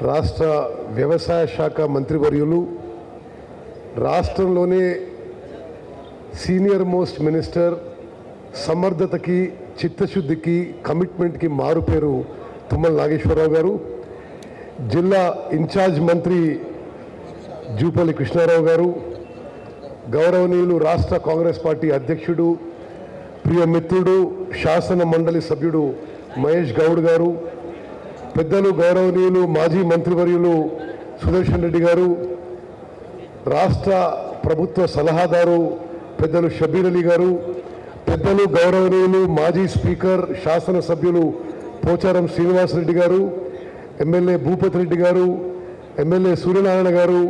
రాష్ట్ర వ్యవసాయ శాఖ మంత్రివర్యులు, రాష్ట్రంలోనే సీనియర్ మోస్ట్ మినిస్టర్, సమర్థతకి, చిత్తశుద్ధికి, కమిట్మెంట్కి మారుపేరు తుమ్మల నాగేశ్వరరావు గారు, జిల్లా ఇన్ఛార్జ్ మంత్రి జూపల్లి కృష్ణారావు గారు, గౌరవనీయులు రాష్ట్ర కాంగ్రెస్ పార్టీ అధ్యక్షుడు, ప్రియ మిత్రుడు, శాసన మండలి సభ్యుడు మహేష్ గౌడ్ గారు, పెద్దలు గౌరవనీయులు మాజీ మంత్రివర్యులు సుదర్శన్ రెడ్డి గారు, రాష్ట్ర ప్రభుత్వ సలహాదారు పెద్దలు షబీర్ అలీ గారు, పెద్దలు గౌరవనీయులు మాజీ స్పీకర్ శాసనసభ్యులు పోచారం శ్రీనివాసరెడ్డి గారు, ఎమ్మెల్యే భూపతి రెడ్డి గారు, ఎమ్మెల్యే సూర్యనారాయణ గారు,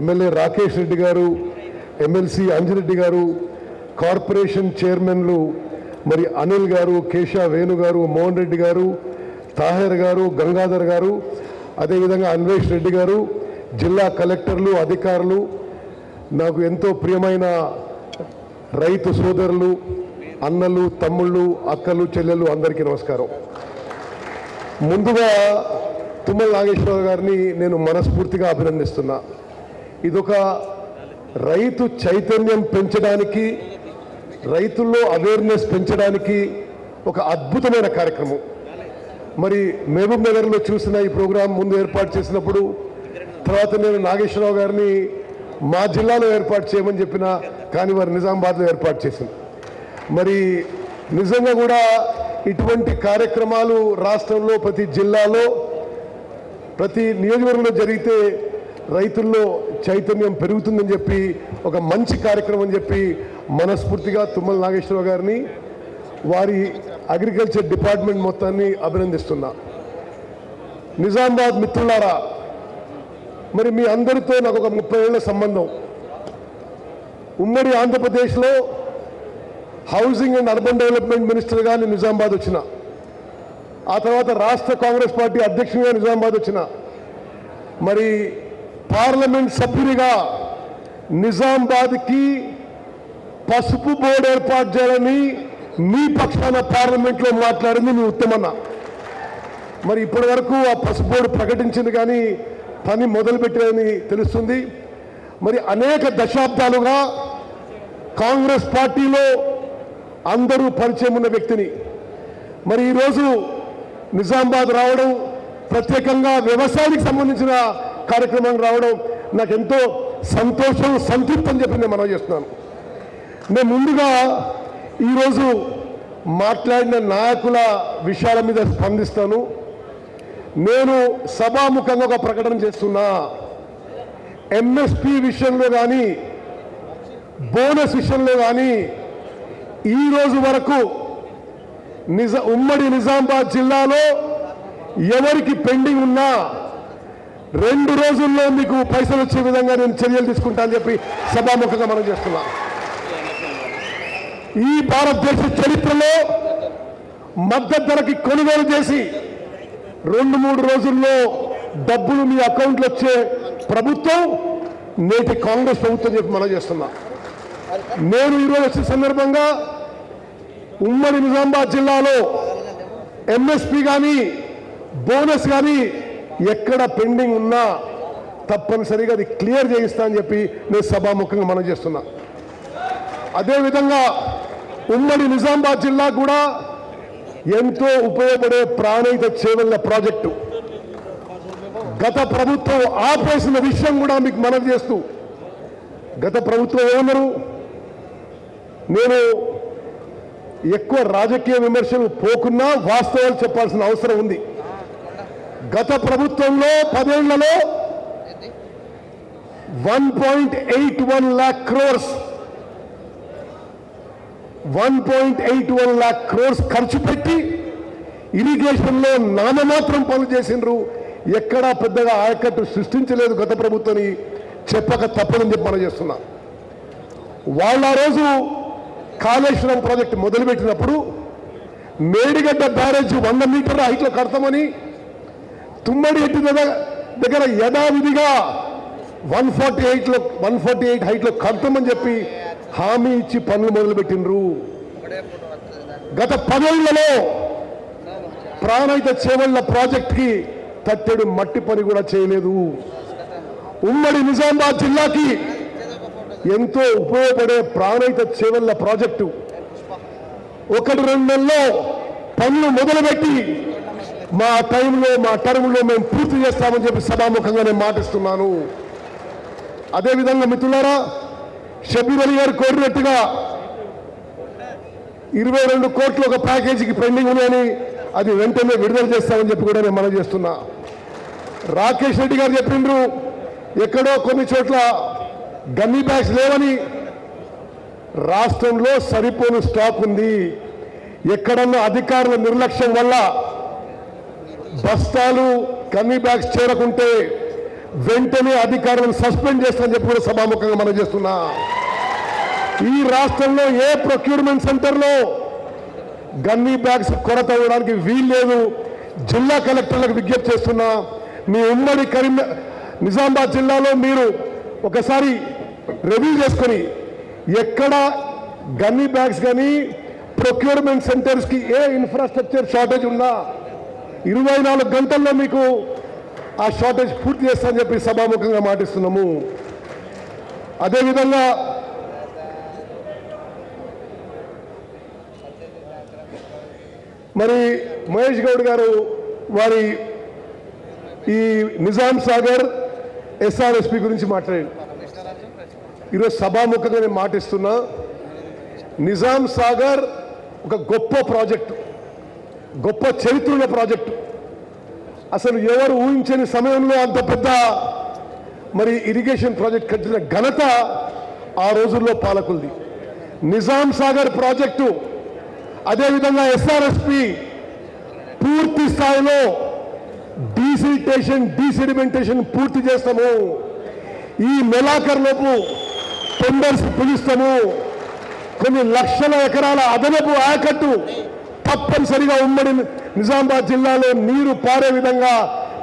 ఎమ్మెల్యే రాకేష్ రెడ్డి గారు, ఎమ్మెల్సీ అంజిరెడ్డి గారు, కార్పొరేషన్ చైర్మన్లు మరి అనిల్ గారు, కేశవ వేణు గారు, మోహన్ రెడ్డి గారు, తాహేర్ గారు, గంగాధర్ గారు, అదేవిధంగా అన్వేష్ రెడ్డి గారు, జిల్లా కలెక్టర్లు, అధికారులు, నాకు ఎంతో ప్రియమైన రైతు సోదరులు, అన్నలు, తమ్ముళ్ళు, అక్కలు, చెల్లెలు, అందరికీ నమస్కారం. ముందుగా తుమ్మల నాగేశ్వరరావు గారిని నేను మనస్ఫూర్తిగా అభినందిస్తున్నా. ఇదొక రైతు చైతన్యం పెంచడానికి, రైతుల్లో అవేర్నెస్ పెంచడానికి ఒక అద్భుతమైన కార్యక్రమం. మరి మహబూబ్ నగర్లో చూసిన ఈ ప్రోగ్రాం ముందు ఏర్పాటు చేసినప్పుడు, తర్వాత నేను నాగేశ్వరరావు గారిని మా జిల్లాలో ఏర్పాటు చేయమని చెప్పిన, కానీ వారు నిజామాబాద్లో ఏర్పాటు చేసింది. మరి నిజంగా కూడా ఇటువంటి కార్యక్రమాలు రాష్ట్రంలో ప్రతి జిల్లాలో, ప్రతి నియోజకవర్గంలో జరిగితే రైతుల్లో చైతన్యం పెరుగుతుందని చెప్పి ఒక మంచి కార్యక్రమం అని చెప్పి మనస్ఫూర్తిగా తుమ్మల నాగేశ్వరరావు గారిని, వారి అగ్రికల్చర్ డిపార్ట్మెంట్ మొత్తాన్ని అభినందిస్తున్నా. నిజామాబాద్ మిత్రులారా, మరి మీ అందరితో నాకు ఒక 30 ఏళ్ల సంబంధం. ఉమ్మడి ఆంధ్రప్రదేశ్లో హౌసింగ్ అండ్ అర్బన్ డెవలప్మెంట్ మినిస్టర్గా నేను నిజామాబాద్ వచ్చిన, ఆ తర్వాత రాష్ట్ర కాంగ్రెస్ పార్టీ అధ్యక్షునిగా నిజామాబాద్ వచ్చిన, మరి పార్లమెంట్ సభ్యునిగా నిజామాబాద్కి పసుపు బోర్డు ఏర్పాటు చేయాలని మీ పక్షాన పార్లమెంట్లో మాట్లాడింది మీ ఉత్తమన్న. మరి ఇప్పటి వరకు ఆ పసుపు బోర్డు ప్రకటించింది కానీ పని మొదలుపెట్టారని తెలుస్తుంది. మరి అనేక దశాబ్దాలుగా కాంగ్రెస్ పార్టీలో అందరూ పరిచయం ఉన్న వ్యక్తిని మరి ఈరోజు నిజామాబాద్ రావడం, ప్రత్యేకంగా వ్యవసాయానికి సంబంధించిన కార్యక్రమం రావడం నాకు ఎంతో సంతోషం, సంతృప్తి అని చెప్పి నేను మనం చేస్తున్నాను. నేను ముందుగా ఈరోజు మాట్లాడిన నాయకుల విషయాల మీద స్పందిస్తాను. నేను సభాముఖంగా ఒక ప్రకటన చేస్తున్నా. ఎంఎస్పి విషయంలో కానీ, బోనస్ విషయంలో కానీ ఈరోజు వరకు ఉమ్మడి నిజామాబాద్ జిల్లాలో ఎవరికి పెండింగ్ ఉన్నా 2 రోజుల్లో మీకు పైసలు వచ్చే విధంగా నేను చర్యలు తీసుకుంటా అని చెప్పి సభాముఖంగా మనం చేస్తున్నా. ఈ భారతదేశ చరిత్రలో మద్దతు ధరకి కొనుగోలు చేసి 2-3 రోజుల్లో డబ్బులు మీ అకౌంట్లో వచ్చే ప్రభుత్వం నేటి కాంగ్రెస్ ప్రభుత్వం చెప్పి మనం చేస్తున్నా. నేను ఈరోజు వచ్చిన సందర్భంగా ఉమ్మడి నిజామాబాద్ జిల్లాలో ఎంఎస్పి కానీ, బోనస్ కానీ ఎక్కడ పెండింగ్ ఉన్నా తప్పనిసరిగా అది క్లియర్ చేయిస్తా అని చెప్పి నేను సభాముఖంగా మనం చేస్తున్నా. అదేవిధంగా ఉమ్మడి నిజామాబాద్ జిల్లా కూడా ఎంతో ఉపయోగపడే ప్రాణహిత చేవెళ్ల ప్రాజెక్టు గత ప్రభుత్వం ఆపేసిన విషయం కూడా మీకు మనవి చేస్తూ, గత ప్రభుత్వం ఏమన్నారు, నేను ఎక్కువ రాజకీయ విమర్శలు పోకున్నా వాస్తవాలు చెప్పాల్సిన అవసరం ఉంది. గత ప్రభుత్వంలో 10 ఏళ్లలో 1.81 lakh crores 1.81 lakh crores ఖర్చు పెట్టి ఇరిగేషన్లో నామమాత్రం పనులు చేసిండ్రు. ఎక్కడా పెద్దగా ఆయకట్టు సృష్టించలేదు గత ప్రభుత్వాన్ని చెప్పక తప్పదని చెప్పి మనం చేస్తున్నా. వాళ్ళ రోజు కాళేశ్వరం ప్రాజెక్టు మొదలుపెట్టినప్పుడు మేడిగడ్డ బ్యారేజ్ 100 మీటర్ల హైట్లో కడతామని, తుమ్మడి ఎట్టి దగ్గర యథావిధిగా 148 హైట్లో కడతామని చెప్పి హామీ ఇచ్చి పనులు మొదలుపెట్టినరు. గత 10 ఏళ్లలో ప్రాణహిత చేవళ్ల ప్రాజెక్ట్కి తట్టెడు మట్టి పని కూడా చేయలేదు. ఉమ్మడి నిజామాబాద్ జిల్లాకి ఎంతో ఉపయోగపడే ప్రాణహిత చేవెళ్ల ప్రాజెక్టు 1-2 నెలల్లో పనులు మొదలుపెట్టి మా టైంలో మా టర్మ్లో మేము పూర్తి చేస్తామని చెప్పి సభాముఖంగా నేను మాటిస్తున్నాను. అదేవిధంగా మిత్రులారా, షబీర్ అలీ గారు కోరినట్టుగా 22 కోట్లు ఒక ప్యాకేజీకి పెండింగ్ ఉన్నాయని అది వెంటనే విడుదల చేస్తామని చెప్పి కూడా నేను మనవి చేస్తున్నా. రాకేష్ రెడ్డి గారు చెప్పిండ్రు ఎక్కడో కొన్ని చోట్ల గన్నీ బ్యాగ్స్ లేవని. రాష్ట్రంలో సరిపోను స్టాక్ ఉంది. ఎక్కడన్నా అధికారుల నిర్లక్ష్యం వల్ల బస్తాలు గన్నీ బ్యాగ్స్ చేరకుంటే వెంటనే అధికారులను సస్పెండ్ చేస్తామని చెప్పి కూడా సభాముఖంగా మనం చేస్తున్నా. ఈ రాష్ట్రంలో ఏ ప్రొక్యూర్మెంట్ సెంటర్లో గన్నీ బ్యాగ్స్ కొరత ఇవ్వడానికి వీల్లేదు. జిల్లా కలెక్టర్లకు విజ్ఞప్తి చేస్తున్నా, మీ ఉమ్మడి నిజామాబాద్ జిల్లాలో మీరు ఒకసారి రివ్యూ చేసుకొని ఎక్కడ గన్నీ బ్యాగ్స్ కానీ ప్రొక్యూర్మెంట్ సెంటర్స్కి ఏ ఇన్ఫ్రాస్ట్రక్చర్ షార్టేజ్ ఉన్నా 24 గంటల్లో మీకు ఆ షార్టేజ్ పూర్తి చేస్తామని చెప్పి సభాముఖంగా మాటిస్తున్నాము. అదేవిధంగా మరి మహేష్ గౌడ్ గారు వారి ఈ నిజాం సాగర్ ఎస్ఆర్ఎస్పి గురించి మాట్లాడారు. ఈరోజు సభాముఖంగా నేను మాటిస్తున్నా, నిజాం సాగర్ ఒక గొప్ప ప్రాజెక్టు, గొప్ప చరిత్రల ప్రాజెక్టు. అసలు ఎవరు ఊహించని సమయంలో అంత పెద్ద మరి ఇరిగేషన్ ప్రాజెక్ట్ కట్టిన ఘనత ఆ రోజుల్లో పాలకులది. నిజాం సాగర్ ప్రాజెక్టు అదేవిధంగా ఎస్ఆర్ఎస్పి పూర్తి స్థాయిలో డీసెడిమెంటేషన్ పూర్తి చేస్తాము. ఈ నెలాఖరులోపు టెండర్స్ పిలుస్తాము. కొన్ని లక్షల ఎకరాల అదనపు ఆయకట్టు తప్పనిసరిగా ఉమ్మడి నిజామాబాద్ జిల్లాలో నీరు పారే విధంగా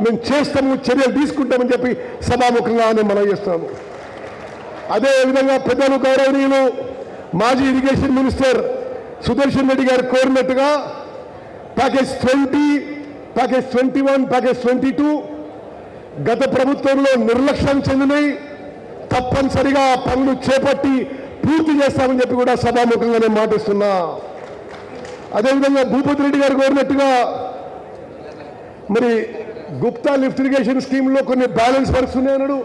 మేము చేస్తాము, చర్యలు తీసుకుంటామని చెప్పి సభాముఖంగా నేను మనవి చేస్తున్నాము. అదేవిధంగా పెద్దలు గౌరవనీయులు మాజీ ఇరిగేషన్ మినిస్టర్ సుదర్శన్ రెడ్డి గారు కోరినట్టుగా ప్యాకేజ్ 20, ప్యాకేజ్ 21, ప్యాకేజ్ 22 గత ప్రభుత్వంలో నిర్లక్ష్యం చెందినవి. తప్పనిసరిగా పనులు చేపట్టి పూర్తి చేస్తామని చెప్పి కూడా సభాముఖంగా నేను మాటిస్తున్నా. అదేవిధంగా భూపతి రెడ్డి గారు కోరినట్టుగా మరి గుప్తా లిఫ్ట్ ఇరిగేషన్ స్కీమ్లో కొన్ని బ్యాలెన్స్ వర్క్స్ ఉన్నాయన్నాడు.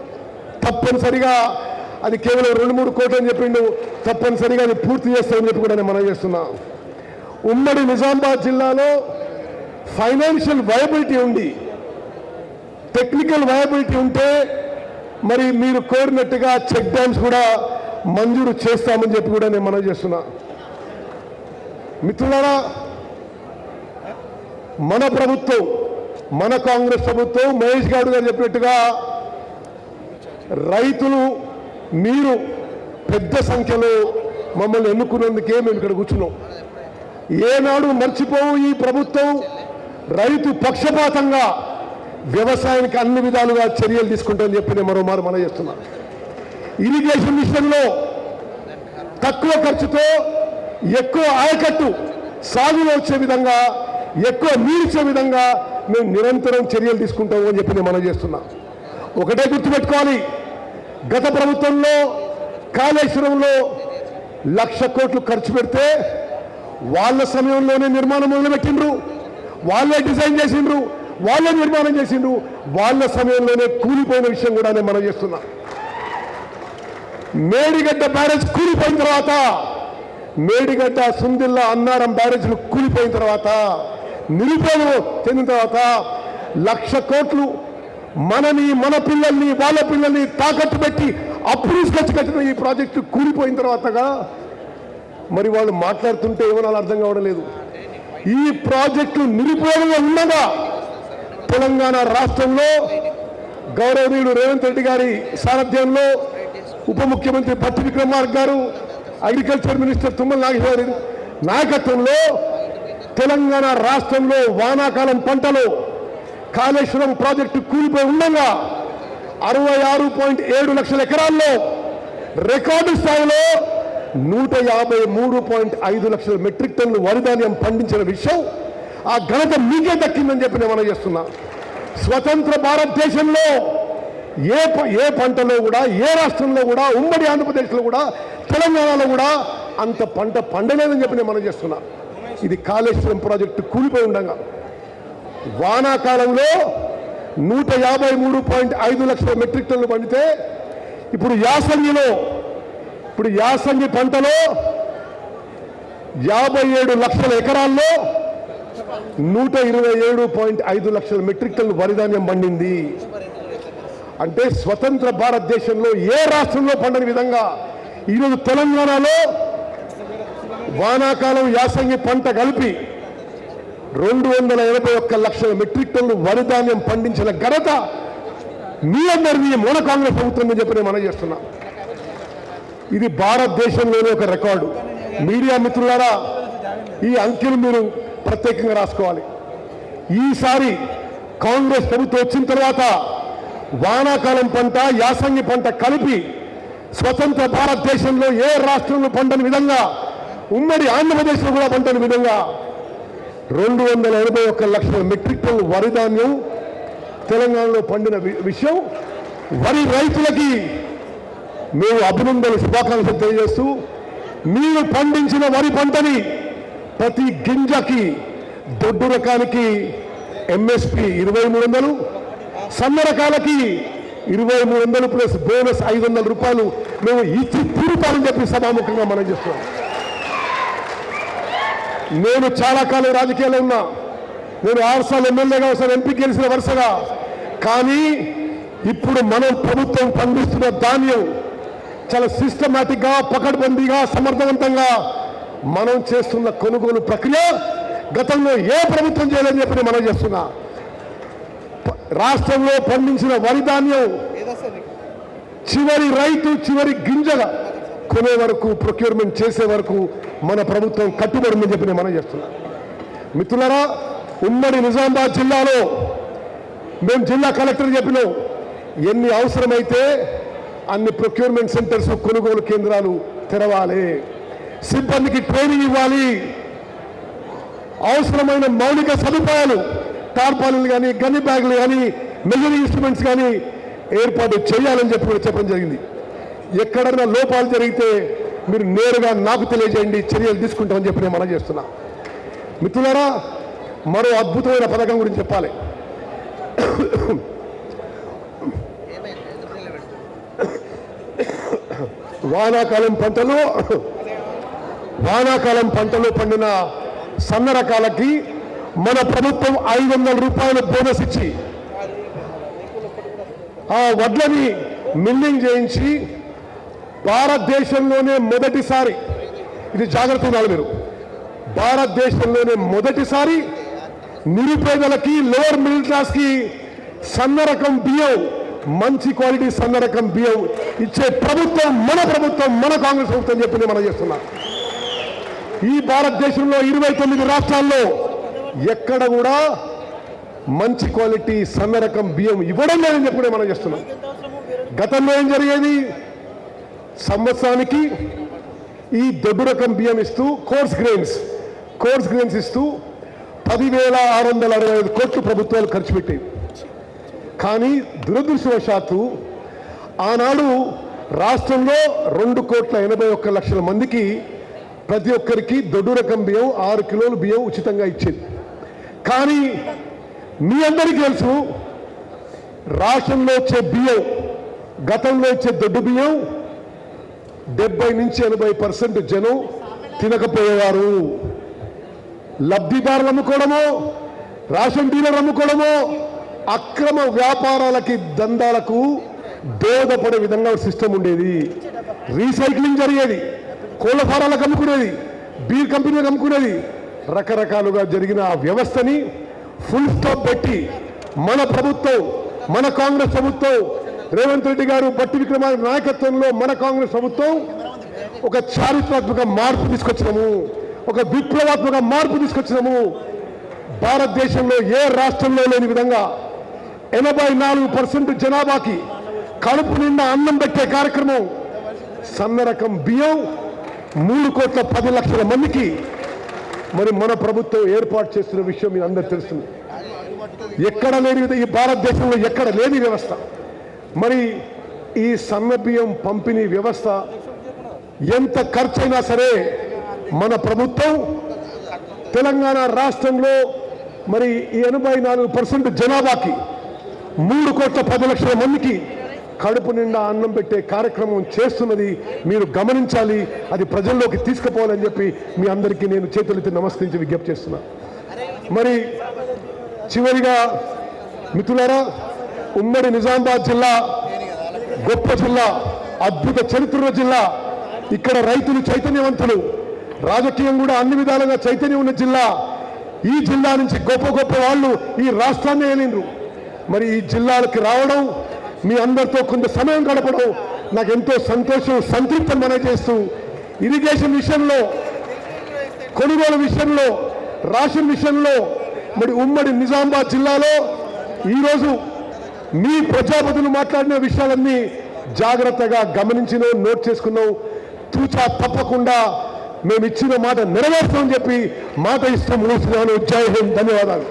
తప్పనిసరిగా అది కేవలం 2-3 కోట్లు అని చెప్పిండు. తప్పనిసరిగా అది పూర్తి చేస్తామని చెప్పి కూడా నేను మనవి చేస్తున్నా. ఉమ్మడి నిజామాబాద్ జిల్లాలో ఫైనాన్షియల్ వయబిలిటీ ఉంది, టెక్నికల్ వయబిలిటీ ఉంటే మరి మీరు కోరినట్టుగా చెక్ డ్యామ్స్ కూడా మంజూరు చేస్తామని చెప్పి కూడా నేను మనవి చేస్తున్నా. మిత్రులారా, మన ప్రభుత్వం, మన కాంగ్రెస్ ప్రభుత్వం మహేష్ గౌడ్ గారు చెప్పినట్టుగా రైతులు మీరు పెద్ద సంఖ్యలో మమ్మల్ని ఎన్నుకున్నందుకే మేము ఇక్కడ కూర్చున్నాం. ఏనాడు మర్చిపోవు ఈ ప్రభుత్వం రైతు పక్షపాతంగా వ్యవసాయానికి అన్ని విధాలుగా చర్యలు తీసుకుంటామని చెప్పి నేను మరోమారు మనం చేస్తున్నాను. ఇరిగేషన్ విషయంలో తక్కువ ఖర్చుతో ఎక్కువ ఆయకట్టు సాగులో వచ్చే విధంగా, ఎక్కువ నీరిచ్చే విధంగా మేము నిరంతరం చర్యలు తీసుకుంటాము అని చెప్పి నేను మనం చేస్తున్నా. ఒకటే గుర్తుపెట్టుకోవాలి, గత ప్రభుత్వంలో కాళేశ్వరంలో 1,00,000 కోట్లు ఖర్చు పెడితే వాళ్ళ సమయంలోనే నిర్మాణం మొదలుపెట్టిండ్రు, వాళ్ళే డిజైన్ చేసిండ్రు, వాళ్ళే నిర్మాణం చేసిండ్రు, వాళ్ళ సమయంలోనే కూలిపోయిన విషయం కూడా నేను మనం చేస్తున్నా. మేడిగడ్డ బ్యారేజ్ కూలిపోయిన తర్వాత, మేడిగడ్డ, సుందిల్లా, అన్నారం బ్యారేజ్లు కూలిపోయిన తర్వాత, నిరుపేదలు చెందిన తర్వాత 1,00,000 కోట్లు మనని, మన పిల్లల్ని, వాళ్ళ పిల్లల్ని తాకట్టు పెట్టి అప్పు తీసుకొచ్చి కట్టిన ఈ ప్రాజెక్టు కూలిపోయిన తర్వాతగా మరి వాళ్ళు మాట్లాడుతుంటే ఏమన్నా అర్థం కావడం లేదు. ఈ ప్రాజెక్టు నిరుపయోగంగా ఉండగా తెలంగాణ రాష్ట్రంలో గౌరవనీయుడు రేవంత్ రెడ్డి గారి సారథ్యంలో ఉప ముఖ్యమంత్రి భట్టి విక్రమార్క గారు, అగ్రికల్చర్ మినిస్టర్ తుమ్మల నాగేశ్వర నాయకత్వంలో తెలంగాణ రాష్ట్రంలో వానాకాలం పంటలు కాళేశ్వరం ప్రాజెక్టు కూలిపోయి ఉండగా 66.7 లక్షల ఎకరాల్లో రికార్డు స్థాయిలో 153.5 లక్షల మెట్రిక్ టన్నులు వరి ధాన్యం పండించిన విషయం, ఆ ఘనత మీకే దక్కిందని చెప్పి నేను మనం చేస్తున్నా. స్వతంత్ర భారతదేశంలో ఏ పంటలో కూడా, ఏ రాష్ట్రంలో కూడా, ఉమ్మడి ఆంధ్రప్రదేశ్లో కూడా, తెలంగాణలో కూడా అంత పంట పండలేదని చెప్పి నేను మనం చేస్తున్నా. ఇది కాళేశ్వరం ప్రాజెక్టు కూలిపోయి ఉండగా వానాకాలంలో 153.5 లక్షల మెట్రిక్ టన్నులు పండితే ఇప్పుడు యాసంగి పంటలో 57 లక్షల ఎకరాల్లో 127.5 లక్షల మెట్రిక్ టన్నులు వరి ధాన్యం పండింది. అంటే స్వతంత్ర భారతదేశంలో ఏ రాష్ట్రంలో పండని విధంగా ఈరోజు తెలంగాణలో వానాకాలం యాసంగి పంట కలిపి 281 లక్షల మెట్రిక్ టన్నులు వరి ధాన్యం పండించిన ఘనత మీ అందరినీ మూల కాంగ్రెస్ ప్రభుత్వం అని చెప్పి నేను మనం చేస్తున్నా. ఇది భారతదేశంలోనే ఒక రికార్డు. మీడియా మిత్రులారా, ఈ అంకెలు మీరు ప్రత్యేకంగా రాసుకోవాలి. ఈసారి కాంగ్రెస్ ప్రభుత్వం వచ్చిన తర్వాత వానాకాలం పంట, యాసంగి పంట కలిపి స్వతంత్ర భారతదేశంలో ఏ రాష్ట్రంలో పండని విధంగా, ఉమ్మడి ఆంధ్రప్రదేశ్లో కూడా పండని విధంగా 281 లక్షల మెట్రిక్ టన్నులు వరి ధాన్యం తెలంగాణలో పండిన విషయం వరి రైతులకి మేము అభినందనలు, శుభాకాంక్షలు తెలియజేస్తూ, మీరు పండించిన వరి పంటని ప్రతి గింజకి దొడ్డు రకానికి ఎంఎస్పి 2300, సన్న రకాలకి 2300 ప్లస్ బోనస్ 500 రూపాయలు మేము ఇచ్చి తీరుతామని చెప్పి సభాముఖంగా మనం చేస్తున్నాం. నేను చాలా కాలం రాజకీయాల్లో ఉన్నా. నేను 6 సార్లు ఎమ్మెల్యేగా, ఒకసారి ఎంపీ గెలిచిన వరుసగా. కానీ ఇప్పుడు మనం ప్రభుత్వం పండిస్తున్న ధాన్యం చాలా సిస్టమాటిక్గా, పకడ్బందీగా, సమర్థవంతంగా మనం చేస్తున్న కొనుగోలు ప్రక్రియ గతంలో ఏ ప్రభుత్వం చేయలేదని చెప్పి మనం చేస్తున్నా. రాష్ట్రంలో పండించిన వరి ధాన్యం చివరి రైతు, చివరి గింజగా కొనే వరకు, ప్రొక్యూర్మెంట్ చేసే వరకు మన ప్రభుత్వం కట్టుబడిందని చెప్పి మనం చేస్తున్నాం. మిత్రులారా, ఉమ్మడి నిజామాబాద్ జిల్లాలో మేము జిల్లా కలెక్టర్ చెప్పినాం, ఎన్ని అవసరమైతే అన్ని ప్రొక్యూర్మెంట్ సెంటర్స్, కొనుగోలు కేంద్రాలు తెరవాలి, సిబ్బందికి ట్రైనింగ్ ఇవ్వాలి, అవసరమైన మౌలిక సదుపాయాలు, టార్పాలిన్లు కానీ, గన్ని బ్యాగులు కానీ, మెజరింగ్ ఇన్స్ట్రుమెంట్స్ కానీ ఏర్పాటు చేయాలని చెప్పి కూడా చెప్పడం జరిగింది. ఎక్కడైనా లోపాలు జరిగితే మీరు నేరుగా నాకు తెలియజేయండి, చర్యలు తీసుకుంటామని చెప్పి నేను మనం చేస్తున్నా. మిత్రులారా, మరో అద్భుతమైన పథకం గురించి చెప్పాలి. వానాకాలం పంటలో పండిన సన్న రకాలకి మన ప్రభుత్వం 500 రూపాయల బోనస్ ఇచ్చి ఆ వడ్లని మిల్లింగ్ చేయించి భారతదేశంలోనే మొదటిసారి, ఇది జాగ్రత్త ఉండాలి మీరు, భారతదేశంలోనే మొదటిసారి నిరుపేదలకి, లోవర్ మిడిల్ క్లాస్కి సన్న రకం బియ్యం, మంచి క్వాలిటీ సన్న రకం బియ్యం ఇచ్చే ప్రభుత్వం మన కాంగ్రెస్ ప్రభుత్వం చెప్పి మనం చేస్తున్నాం. ఈ భారతదేశంలో 29 రాష్ట్రాల్లో ఎక్కడ కూడా మంచి క్వాలిటీ సన్న రకం బియ్యం ఇవ్వడం లేదని చెప్పి మనం చేస్తున్నాం. గతంలో ఏం జరిగేది, సంవత్సరానికి ఈ దొడ్డు రకం బియ్యం ఇస్తూ కోర్స్ గ్రెయిన్స్ ఇస్తూ 10,665 కోట్లు ప్రభుత్వాలు ఖర్చు పెట్టేవి. కానీ దురదృష్టవశాత్తు ఆనాడు రాష్ట్రంలో 2,81,00,000 మందికి ప్రతి ఒక్కరికి దొడ్డు రకం బియ్యం 6 కిలోలు బియ్యం ఉచితంగా ఇచ్చేది. కానీ మీ అందరికీ తెలుసు, రాష్ట్రంలో వచ్చే బియ్యం, గతంలో ఇచ్చే దొడ్డు బియ్యం 70 నుంచి 80% జనం తినకపోయేవారు. లబ్ధిదారులు అమ్ముకోవడమో, రేషన్ డీలర్ అమ్ముకోవడమో అక్రమ వ్యాపారాలకి, దందాలకు దోహదపడే విధంగా సిస్టమ్ ఉండేది. రీసైక్లింగ్ జరిగేది, కోళ్ల ఫారాలకు అమ్ముకునేది, బీర్ కంపెనీలకు అమ్ముకునేది. రకరకాలుగా జరిగిన ఆ వ్యవస్థని ఫుల్ స్టాప్ పెట్టి మన ప్రభుత్వం, మన కాంగ్రెస్ ప్రభుత్వం, రేవంత్ రెడ్డి గారు, బట్టి విక్రమార్క నాయకత్వంలో మన కాంగ్రెస్ ప్రభుత్వం ఒక చారిత్రాత్మక మార్పు తీసుకొచ్చినాము, ఒక విప్లవాత్మక మార్పు తీసుకొచ్చినాము. భారతదేశంలో ఏ రాష్ట్రంలో లేని విధంగా 84% జనాభాకి కడుపు నిండా అన్నం పెట్టే కార్యక్రమం, సన్న రకం బియ్యం 3,10,00,000 మందికి మరి మన ప్రభుత్వం ఏర్పాటు చేస్తున్న విషయం మీ అందరూ తెలుస్తుంది. ఎక్కడ లేని ఈ భారతదేశంలో ఎక్కడ లేని వ్యవస్థ. మరి ఈ సన్నబియ్యం పంపిణీ వ్యవస్థ ఎంత ఖర్చైనా సరే మన ప్రభుత్వం తెలంగాణ రాష్ట్రంలో మరి ఈ 84% జనాభాకి 3,10,00,000 మందికి కడుపు నిండా అన్నం పెట్టే కార్యక్రమం చేస్తున్నది. మీరు గమనించాలి, అది ప్రజల్లోకి తీసుకుపోవాలని చెప్పి మీ అందరికీ నేను చేతులెత్తి నమస్కరించి విజ్ఞప్తి చేస్తున్నా. మరి చివరిగా మిత్రులారా, ఉమ్మడి నిజామాబాద్ జిల్లా గొప్ప జిల్లా, అద్భుత చరిత్ర జిల్లా. ఇక్కడ రైతులు చైతన్యవంతులు, రాజకీయం కూడా అన్ని విధాలుగా చైతన్యం ఉన్న జిల్లా. ఈ జిల్లా నుంచి గొప్ప గొప్ప వాళ్ళు ఈ రాష్ట్రాన్ని ఏలిండ్రు. మరి ఈ జిల్లాలకు రావడం, మీ అందరితో కొంత సమయం గడపడం నాకు ఎంతో సంతోషం, సంతృప్తం మనం చేస్తూ, ఇరిగేషన్ విషయంలో, కొనుగోలు విషయంలో, రేషన్ విషయంలో మరి ఉమ్మడి నిజామాబాద్ జిల్లాలో ఈరోజు మీ ప్రజాపతులు మాట్లాడిన విషయాలన్నీ జాగ్రత్తగా గమనించినో నోట్ చేసుకున్నాం. తూచా తప్పకుండా మేము ఇచ్చిన మాట నెరవేర్చామని చెప్పి మాట ఇస్తాం. జై హింద్, ధన్యవాదాలు.